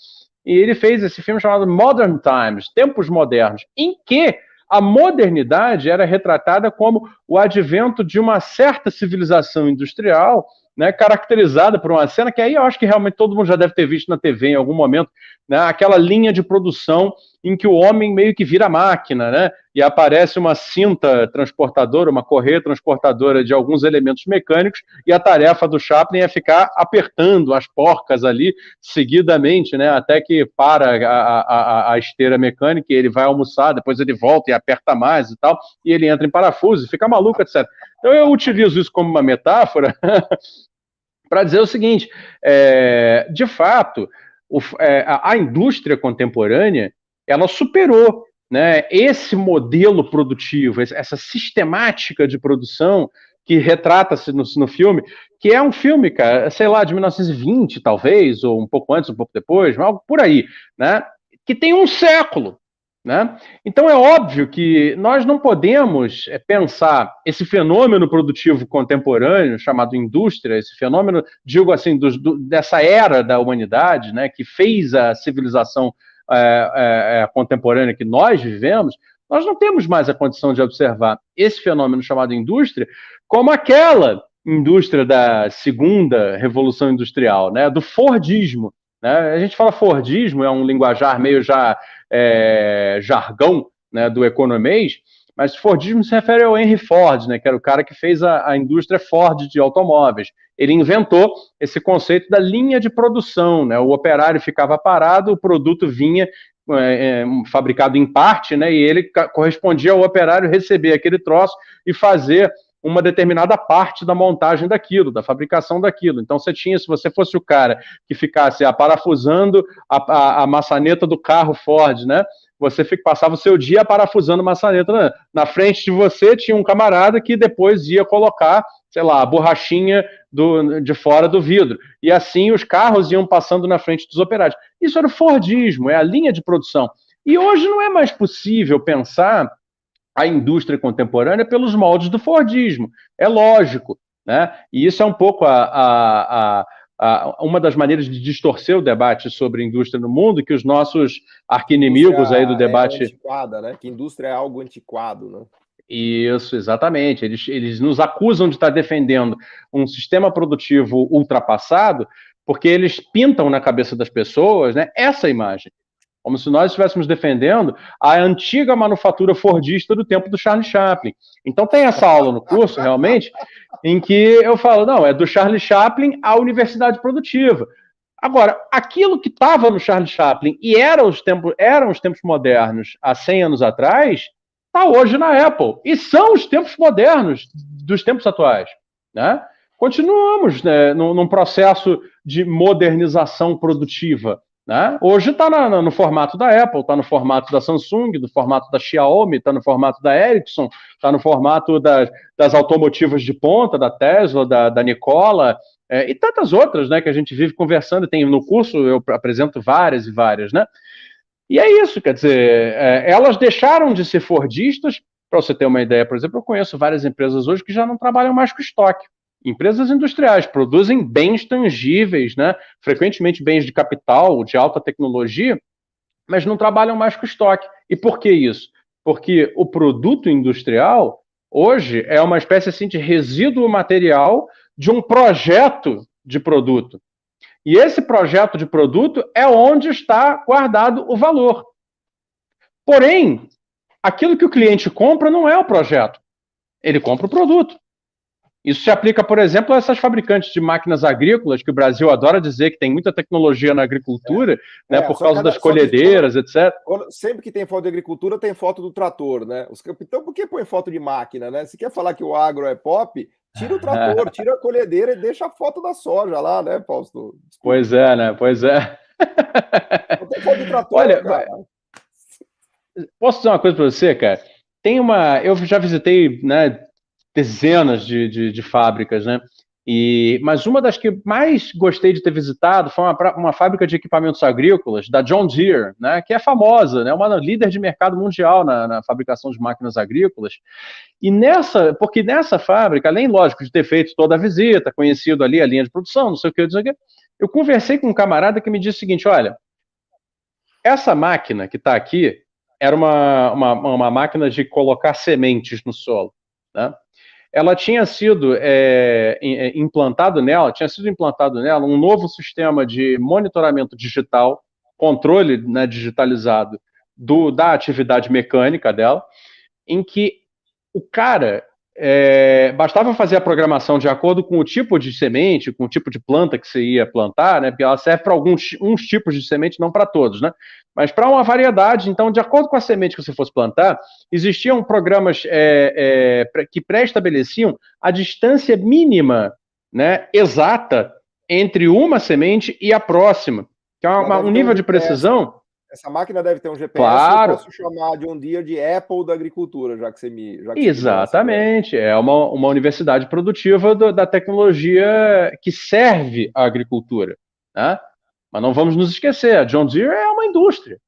E ele fez esse filme chamado Modern Times, Tempos Modernos, em que a modernidade era retratada como o advento de uma certa civilização industrial, né, caracterizada por uma cena que aí eu acho que realmente todo mundo já deve ter visto na TV em algum momento, né, aquela linha de produção em que o homem meio que vira máquina, né, e aparece uma cinta transportadora, uma correia transportadora de alguns elementos mecânicos, e a tarefa do Chaplin é ficar apertando as porcas ali seguidamente, né, até que para a esteira mecânica e ele vai almoçar, depois ele volta e aperta mais e tal, e ele entra em parafuso e fica maluco, etc. Então eu utilizo isso como uma metáfora para dizer o seguinte, de fato, a indústria contemporânea, ela superou, né, esse modelo produtivo, essa sistemática de produção que retrata-se no filme, que é um filme, cara, sei lá, de 1920, talvez, ou um pouco antes, um pouco depois, algo por aí, né, que tem um século, né? Então é óbvio que nós não podemos pensar esse fenômeno produtivo contemporâneo, chamado indústria, esse fenômeno, digo assim, dessa era da humanidade, né, que fez a civilização contemporânea que nós vivemos, nós não temos mais a condição de observar esse fenômeno chamado indústria como aquela indústria da segunda revolução industrial, né, do Fordismo. Né? A gente fala Fordismo, é um linguajar meio já jargão, né, do economês, mas Fordismo se refere ao Henry Ford, né, que era o cara que fez a indústria Ford de automóveis. Ele inventou esse conceito da linha de produção, né? O operário ficava parado, o produto vinha fabricado em parte, né, e ele correspondia ao operário receber aquele troço e fazer uma determinada parte da montagem daquilo, da fabricação daquilo. Então você tinha, se você fosse o cara que ficasse parafusando a maçaneta do carro Ford, né, você passava o seu dia parafusando maçaneta, né? Na frente de você tinha um camarada que depois ia colocar, sei lá, a borrachinha de fora do vidro. E assim os carros iam passando na frente dos operários. Isso era o Fordismo, é a linha de produção. E hoje não é mais possível pensar a indústria contemporânea pelos moldes do Fordismo. É lógico, né? E isso é um pouco uma das maneiras de distorcer o debate sobre indústria no mundo, que os nossos arqui-inimigos aí do debate... É antiquada, né? Que indústria é algo antiquado, né? Isso, exatamente. Eles nos acusam de estar defendendo um sistema produtivo ultrapassado, porque eles pintam na cabeça das pessoas, né, essa imagem. Como se nós estivéssemos defendendo a antiga manufatura fordista do tempo do Charlie Chaplin. Então tem essa aula no curso, realmente, em que eu falo, não, é do Charlie Chaplin à universidade produtiva. Agora, aquilo que estava no Charlie Chaplin e eram os tempos modernos há 100 anos atrás, está hoje na Apple. E são os tempos modernos dos tempos atuais, né? Continuamos, né, num processo de modernização produtiva, né? Hoje está no formato da Apple, está no formato da Samsung, no formato da Xiaomi, está no formato da Ericsson, está no formato das automotivas de ponta, da Tesla, da Nikola, e tantas outras, né, que a gente vive conversando. Tem no curso, eu apresento várias e várias, né? E é isso, quer dizer, elas deixaram de ser fordistas. Para você ter uma ideia, por exemplo, eu conheço várias empresas hoje que já não trabalham mais com estoque. Empresas industriais produzem bens tangíveis, né? Frequentemente bens de capital, de alta tecnologia, mas não trabalham mais com estoque. E por que isso? Porque o produto industrial, hoje, é uma espécie assim, de resíduo material de um projeto de produto. E esse projeto de produto é onde está guardado o valor. Porém, aquilo que o cliente compra não é o projeto. Ele compra o produto. Isso se aplica, por exemplo, a essas fabricantes de máquinas agrícolas, que o Brasil adora dizer que tem muita tecnologia na agricultura, né, por causa das colhedeiras, etc. Sempre que tem foto de agricultura, tem foto do trator, né? Então, por que põe foto de máquina, né? Se quer falar que o agro é pop, tira o trator, tira a colhedeira e deixa a foto da soja lá, né, Fausto? Desculpa. Pois é, né? Pois é. Não tem foto de trator, olha, cara. Posso dizer uma coisa para você, cara? Eu já visitei, né, dezenas de fábricas, né? Mas uma das que mais gostei de ter visitado foi uma fábrica de equipamentos agrícolas da John Deere, né? Que é famosa, né? Uma líder de mercado mundial na fabricação de máquinas agrícolas. Porque nessa fábrica, além, lógico, de ter feito toda a visita, conhecido ali a linha de produção, não sei o que, eu conversei com um camarada que me disse o seguinte: olha, essa máquina que está aqui era uma máquina de colocar sementes no solo, né? Ela tinha sido implantado nela um novo sistema de monitoramento digital, controle, né, digitalizado da atividade mecânica dela, em que o cara bastava fazer a programação de acordo com o tipo de semente, com o tipo de planta que você ia plantar, né? Porque ela serve para uns tipos de semente, não para todos, né? Mas para uma variedade. Então, de acordo com a semente que você fosse plantar, existiam programas que pré-estabeleciam a distância mínima, né, exata entre uma semente e a próxima, que é um nível de precisão. Essa máquina deve ter um GPS, claro. Eu posso chamar de um dia de Apple da agricultura, já que você me... Exatamente, é uma universidade produtiva da tecnologia que serve à agricultura, né? Mas não vamos nos esquecer, a John Deere é uma indústria,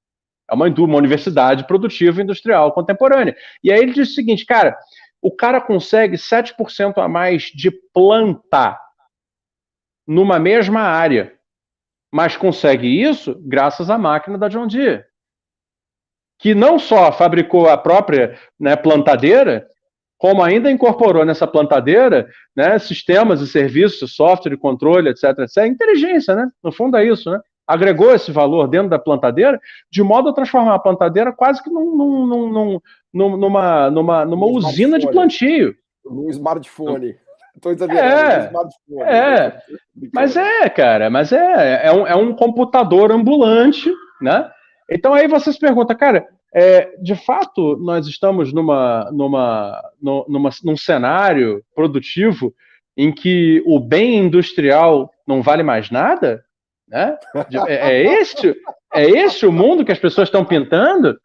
é uma universidade produtiva industrial contemporânea. E aí ele diz o seguinte, cara, o cara consegue 7% a mais de planta numa mesma área, mas consegue isso graças à máquina da John Deere, que não só fabricou a própria, né, plantadeira, como ainda incorporou nessa plantadeira, né, sistemas e serviços, software de controle, etc, etc. Inteligência, né? No fundo é isso, né? Agregou esse valor dentro da plantadeira, de modo a transformar a plantadeira quase que numa usina de plantio. No smartphone. Mas cara, é um computador ambulante, né? Então aí você se pergunta, cara, de fato nós estamos num cenário produtivo em que o bem industrial não vale mais nada, né? É este o mundo que as pessoas estão pintando?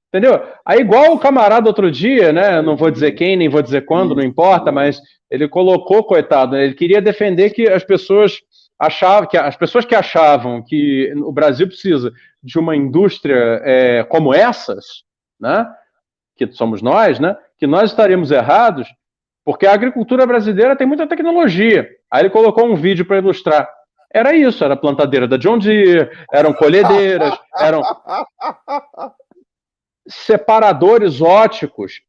Entendeu? Aí igual o camarada outro dia, né? Não vou dizer quem, nem vou dizer quando, não importa, mas ele colocou, coitado, né? Ele queria defender que as pessoas as pessoas que achavam que o Brasil precisa de uma indústria como essas, né, que somos nós, né, que nós estaríamos errados, porque a agricultura brasileira tem muita tecnologia. Aí ele colocou um vídeo para ilustrar. Era isso, era plantadeira da John Deere, eram colhedeiras, eram separadores óticos.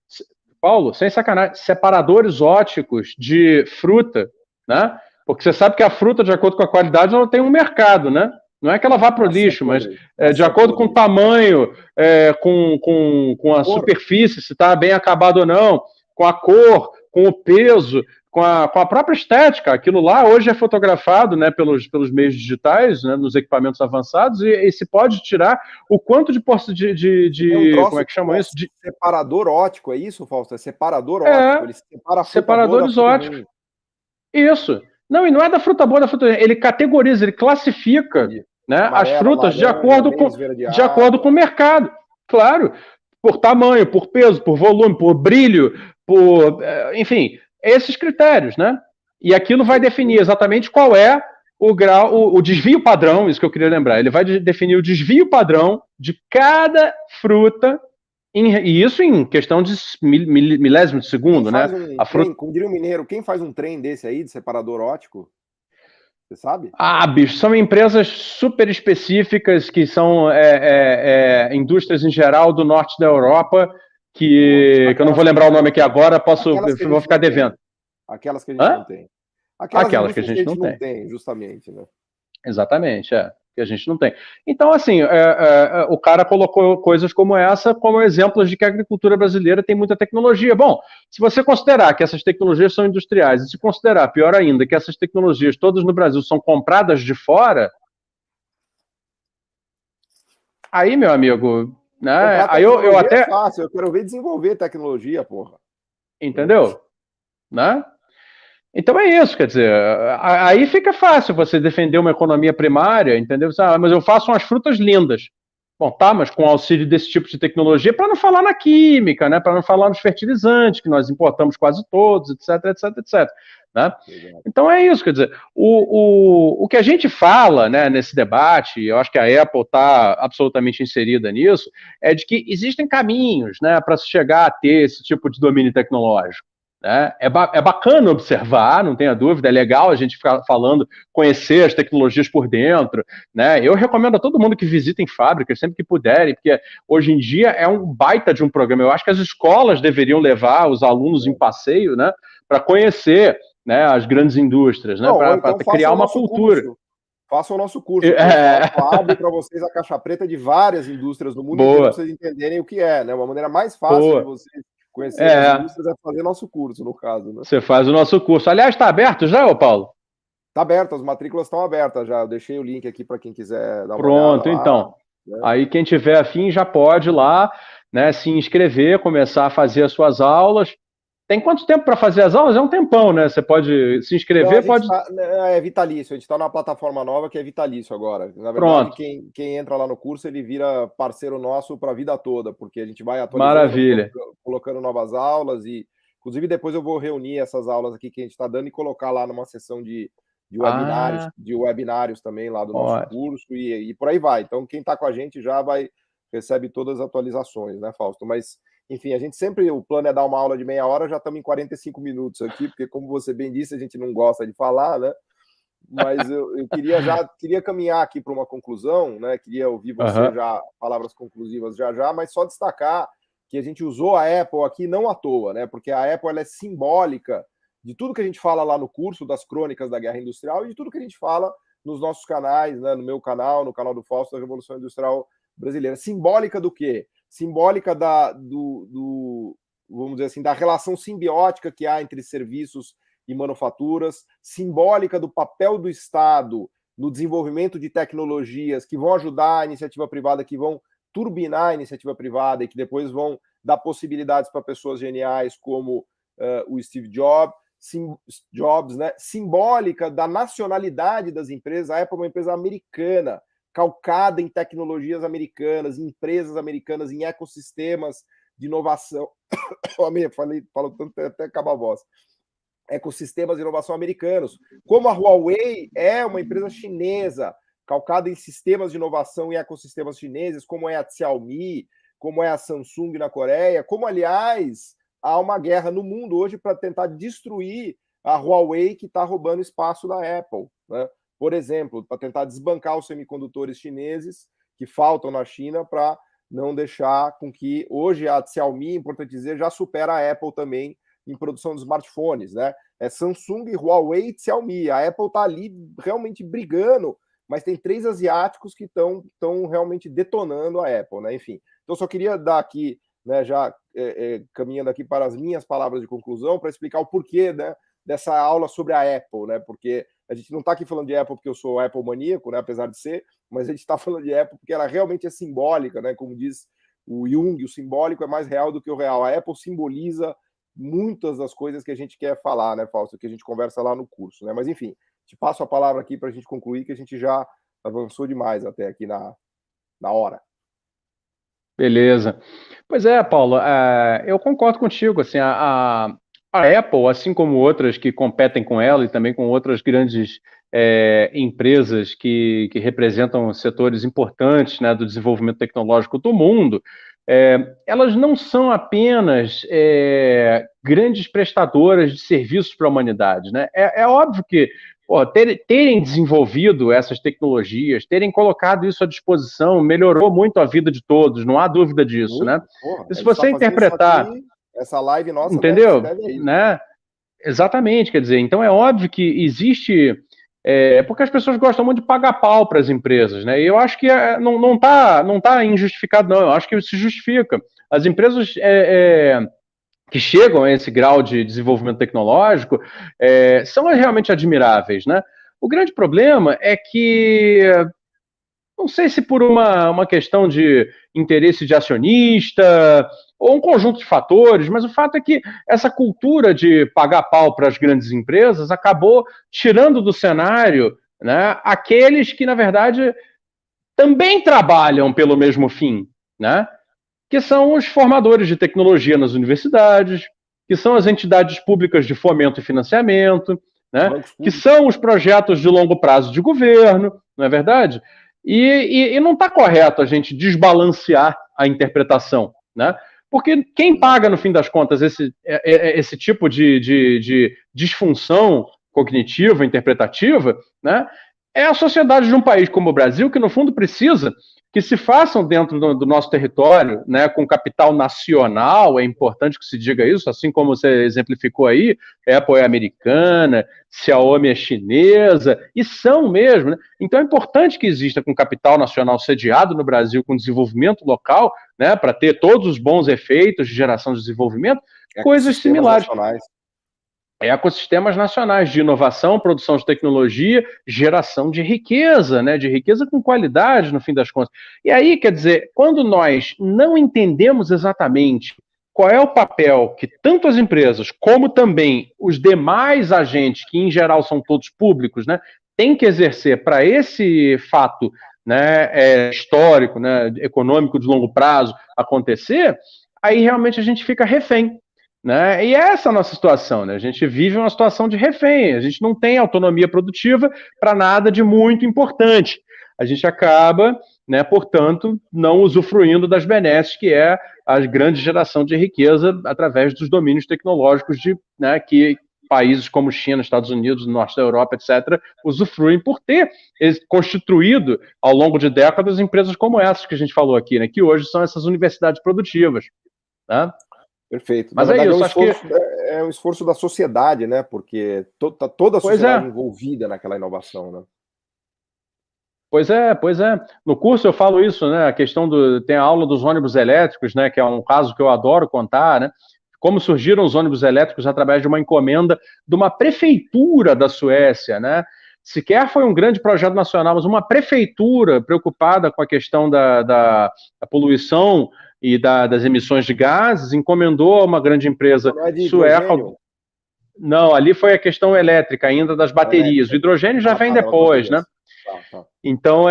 Paulo, sem sacanagem, separadores óticos de fruta, né? Porque você sabe que a fruta, de acordo com a qualidade, ela tem um mercado, né? Não é que ela vá para o lixo, mas de acordo com o tamanho, com a superfície, se está bem acabado ou não, com a cor, com o peso, com a própria estética. Aquilo lá hoje é fotografado, né, pelos meios digitais, né, nos equipamentos avançados, e se pode tirar o quanto de como é que chama isso? Separador ótico, é isso, Fausto? É separador ótico. Ele separa a fruta separadores boa da fruta óticos. ruim. Isso. Não, e não é da fruta boa, da fruta ruim. Ele categoriza, ele classifica, né, amarela, as frutas laranja, de acordo com o mercado. Claro, por tamanho, por peso, por volume, por brilho, enfim, esses critérios, né? E aquilo vai definir exatamente qual é o grau, o desvio padrão, isso que eu queria lembrar. Ele vai definir o desvio padrão de cada fruta, e isso em questão de milésimo de segundo, né? Como diria o mineiro, quem faz um trem desse aí, de separador ótico? Você sabe? Bicho, são empresas super específicas que são indústrias em geral do norte da Europa, que eu não vou lembrar o nome aqui agora, vou ficar devendo. Aquelas que a gente não tem. Aquelas que a gente não tem, justamente, né? Exatamente, que a gente não tem. Então, assim, o cara colocou coisas como essa como exemplos de que a agricultura brasileira tem muita tecnologia. Bom, se você considerar que essas tecnologias são industriais, e se considerar, pior ainda, que essas tecnologias todas no Brasil são compradas de fora, aí, meu amigo, né? Aí eu até. É fácil, eu quero ver desenvolver tecnologia, porra. Entendeu? Né? Então é isso, quer dizer, aí fica fácil você defender uma economia primária, entendeu? Mas eu faço umas frutas lindas. Bom, tá, mas com auxílio desse tipo de tecnologia, para não falar na química, né? Para não falar nos fertilizantes, que nós importamos quase todos, etc, etc, etc. Né? Então é isso, quer dizer, o que a gente fala, né, nesse debate, eu acho que a Apple está absolutamente inserida nisso, é de que existem caminhos, né, para se chegar a ter esse tipo de domínio tecnológico. Né? É bacana observar, não tenha dúvida, é legal a gente ficar falando, conhecer as tecnologias por dentro. Né? Eu recomendo a todo mundo que visitem fábricas sempre que puderem, porque hoje em dia é um baita de um programa. Eu acho que as escolas deveriam levar os alunos em passeio, né, para conhecer, né, as grandes indústrias, né, para então criar uma cultura. Façam o nosso curso. Abre para vocês a caixa preta de várias indústrias do mundo inteiro para vocês entenderem o que é. Né? Uma maneira mais fácil de vocês conhecer as indústrias é fazer nosso curso, no caso. Né? Você faz o nosso curso. Aliás, está aberto já, ô Paulo? Está aberto, as matrículas estão abertas já. Eu deixei o link aqui para quem quiser dar uma olhada. Pronto, então. Né? Aí quem tiver afim já pode ir lá, né, se inscrever, começar a fazer as suas aulas. Tem quanto tempo para fazer as aulas? É um tempão, né? Você pode se inscrever, pode. É vitalício, a gente está numa plataforma nova que é vitalício agora. Na verdade, quem entra lá no curso, ele vira parceiro nosso para a vida toda, porque a gente vai atualizando, colocando novas aulas e, inclusive, depois eu vou reunir essas aulas aqui que a gente está dando e colocar lá numa sessão de webinários também lá do nosso curso e por aí vai. Então, quem está com a gente já recebe todas as atualizações, né, Fausto? Mas enfim, a gente sempre, o plano é dar uma aula de meia hora, já estamos em 45 minutos aqui, porque como você bem disse, a gente não gosta de falar, né? Mas eu queria caminhar aqui para uma conclusão, né? Queria ouvir você já, palavras conclusivas já, mas só destacar que a gente usou a Apple aqui não à toa, né? Porque a Apple ela é simbólica de tudo que a gente fala lá no curso das crônicas da Guerra Industrial e de tudo que a gente fala nos nossos canais, né? No meu canal, no canal do Fausto da Revolução Industrial Brasileira. Simbólica do quê? Simbólica vamos dizer assim, da relação simbiótica que há entre serviços e manufaturas, simbólica do papel do Estado no desenvolvimento de tecnologias que vão ajudar a iniciativa privada, que vão turbinar a iniciativa privada e que depois vão dar possibilidades para pessoas geniais como o Steve Jobs, né? Simbólica da nacionalidade das empresas. A Apple é uma empresa americana, calcada em tecnologias americanas, em empresas americanas, em ecossistemas de inovação. Falo tanto até acabar a voz. ecossistemas de inovação americanos. Como a Huawei é uma empresa chinesa, calcada em sistemas de inovação e ecossistemas chineses, como é a Xiaomi, como é a Samsung na Coreia, como, aliás, há uma guerra no mundo hoje para tentar destruir a Huawei, que está roubando espaço da Apple, né? Por exemplo, para tentar desbancar os semicondutores chineses que faltam na China para não deixar com que hoje a Xiaomi, importante dizer, já supera a Apple também em produção de smartphones, né? É Samsung, Huawei e Xiaomi. A Apple está ali realmente brigando, mas tem 3 asiáticos que estão realmente detonando a Apple, né? Enfim, então só queria dar aqui, né, já caminhando aqui para as minhas palavras de conclusão, para explicar o porquê, né, dessa aula sobre a Apple, né? Porque a gente não está aqui falando de Apple porque eu sou Apple maníaco, né? Apesar de ser, mas a gente está falando de Apple porque ela realmente é simbólica, né? Como diz o Jung, o simbólico é mais real do que o real. A Apple simboliza muitas das coisas que a gente quer falar, né, Fausto, que a gente conversa lá no curso, né? Mas enfim, te passo a palavra aqui para a gente concluir, que a gente já avançou demais até aqui na hora. Beleza. Pois é, Paulo, eu concordo contigo, assim, a Apple, assim como outras que competem com ela e também com outras grandes empresas que representam setores importantes, né, do desenvolvimento tecnológico do mundo, elas não são apenas grandes prestadoras de serviços para a humanidade, né? É óbvio que terem desenvolvido essas tecnologias, terem colocado isso à disposição, melhorou muito a vida de todos, não há dúvida disso, muito, né? Porra, E se você interpretar, aqui, essa live nossa entendeu? deve isso, né? Exatamente, quer dizer, então é óbvio que existe, porque as pessoas gostam muito de pagar pau para as empresas, né? E eu acho que não tá injustificado, não, eu acho que se justifica. As empresas que chegam a esse grau de desenvolvimento tecnológico são realmente admiráveis, né? O grande problema é que, não sei se por uma questão de interesse de acionista ou um conjunto de fatores, mas o fato é que essa cultura de pagar pau para as grandes empresas acabou tirando do cenário, né, aqueles que, na verdade, também trabalham pelo mesmo fim, né? Que são os formadores de tecnologia nas universidades, que são as entidades públicas de fomento e financiamento, né? Que são os projetos de longo prazo de governo, não é verdade? E não está correto a gente desbalancear a interpretação, né? Porque quem paga, no fim das contas, esse tipo de disfunção cognitiva, interpretativa, né? É a sociedade de um país como o Brasil, que, no fundo, precisa que se façam dentro do nosso território, né, com capital nacional, é importante que se diga isso, assim como você exemplificou aí, Apple é americana, Xiaomi é chinesa, e são mesmo, né? Então é importante que exista com capital nacional sediado no Brasil, com desenvolvimento local, né, para ter todos os bons efeitos de geração de desenvolvimento, coisas similares. Nacionais. Ecossistemas nacionais de inovação, produção de tecnologia, geração de riqueza, né? De riqueza com qualidade, no fim das contas. E aí, quer dizer, quando nós não entendemos exatamente qual é o papel que tanto as empresas como também os demais agentes, que em geral são todos públicos, né, têm que exercer para esse fato, né, histórico, né, econômico de longo prazo acontecer, aí realmente a gente fica refém. Né? E essa é a nossa situação, né? A gente vive uma situação de refém, a gente não tem autonomia produtiva para nada de muito importante. A gente acaba, né, portanto, não usufruindo das benesses que é a grande geração de riqueza através dos domínios tecnológicos né, que países como China, Estados Unidos, Norte da Europa, etc., usufruem por ter constituído, ao longo de décadas, empresas como essas que a gente falou aqui, né, que hoje são essas universidades produtivas. Né? Perfeito. Mas é isso, acho que é um esforço da sociedade, né? Porque tá toda a sociedade envolvida naquela inovação, né? Pois é. No curso eu falo isso, né? A questão tem a aula dos ônibus elétricos, né? Que é um caso que eu adoro contar, né? Como surgiram os ônibus elétricos através de uma encomenda de uma prefeitura da Suécia, né? Sequer foi um grande projeto nacional, mas uma prefeitura preocupada com a questão da poluição e das emissões de gases, encomendou a uma grande empresa sueca. Não, ali foi a questão elétrica ainda, das baterias. O hidrogênio já vem depois, né? Então,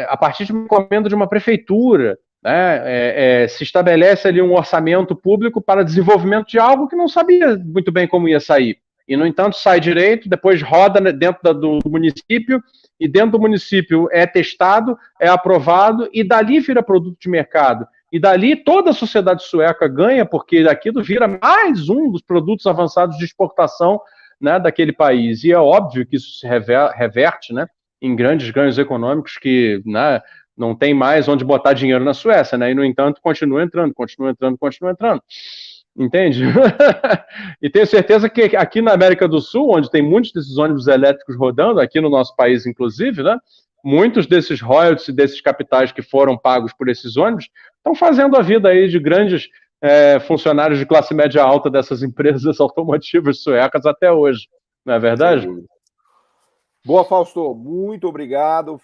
a partir de uma encomenda de uma prefeitura, né? Se estabelece ali um orçamento público para desenvolvimento de algo que não sabia muito bem como ia sair. E, no entanto, sai direito, depois roda dentro do município, e dentro do município é testado, é aprovado, e dali vira produto de mercado. E dali toda a sociedade sueca ganha, porque aquilo vira mais um dos produtos avançados de exportação, né, daquele país. E é óbvio que isso se reverte, né, em grandes ganhos econômicos que, né, não tem mais onde botar dinheiro na Suécia, né? E, no entanto, continua entrando. Entende? E tenho certeza que aqui na América do Sul, onde tem muitos desses ônibus elétricos rodando, aqui no nosso país, inclusive, né? Muitos desses royalties e desses capitais que foram pagos por esses ônibus estão fazendo a vida aí de grandes funcionários de classe média alta dessas empresas automotivas suecas até hoje. Não é verdade? Boa, Fausto, muito obrigado.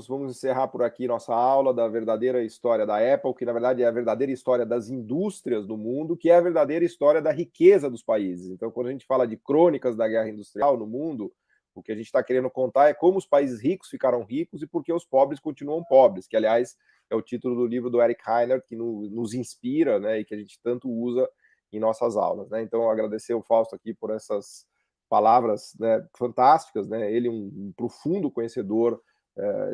Vamos encerrar por aqui nossa aula da verdadeira história da Apple, que na verdade é a verdadeira história das indústrias do mundo, que é a verdadeira história da riqueza dos países. Então, quando a gente fala de crônicas da guerra industrial no mundo, o que a gente está querendo contar é como os países ricos ficaram ricos e por que os pobres continuam pobres, que aliás é o título do livro do Eric Heiner, que nos inspira, né, e que a gente tanto usa em nossas aulas, né? Então, agradecer o Fausto aqui por essas palavras, né, fantásticas, né? Ele um profundo conhecedor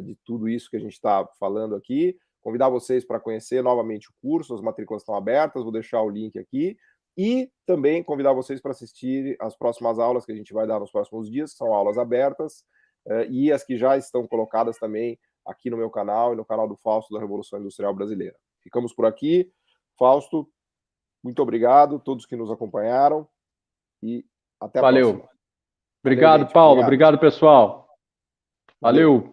de tudo isso que a gente está falando aqui. Convidar vocês para conhecer novamente o curso, as matrículas estão abertas, vou deixar o link aqui. E também convidar vocês para assistir as próximas aulas que a gente vai dar nos próximos dias, que são aulas abertas, e as que já estão colocadas também aqui no meu canal e no canal do Fausto da Revolução Industrial Brasileira. Ficamos por aqui. Fausto, muito obrigado a todos que nos acompanharam e até a Valeu. próxima. Obrigado, Paulo. Obrigado, pessoal. Valeu.